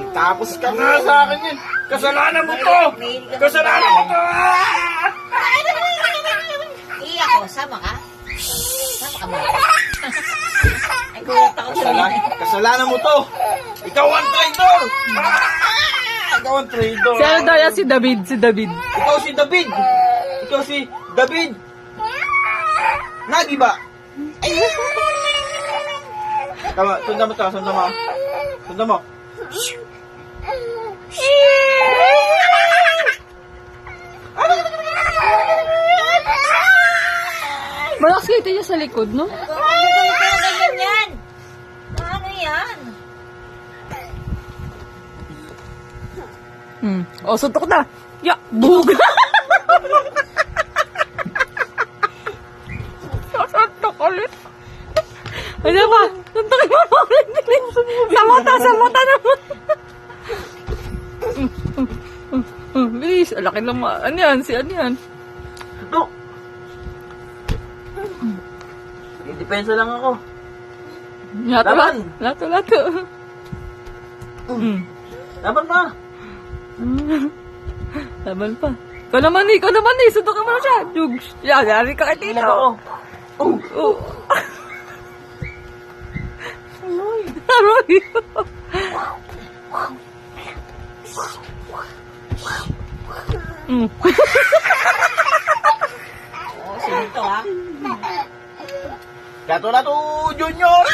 Tapos ka nga sa akin yun. Kasalanan mo to. Kasalanan mo to. Iyak ko, sama ka? Sama ka ba? Ay, gulat ako sa Kasalanan mo to. Ikaw ang traitor. Ikaw ang traitor. Si ano daw yan? Si David. Si David. Ikaw si David. Ikaw si David. Nagi ba? Ay. Tama, sundan mo to. Sundan mo. Sundan mo. Malakas kayo niya sa likod, no? Ano ba ito na ganyan yan? Ano yan? O, suntok na. Ya, bug. Suntok ulit. Ano ba? Suntok mo pa ulit. Sa mata naman. Bilis, laki lang ano yan? Si ano yan? Ito. Depensa lang ako. Laban. Lato. Laban pa. Laban pa. Ikaw naman eh. Suntok ka mo na siya. Jugs. Yan, yari ka kay Tito. Ako. Oh. Aroy. Oh, sino to ha? Lato, Junior.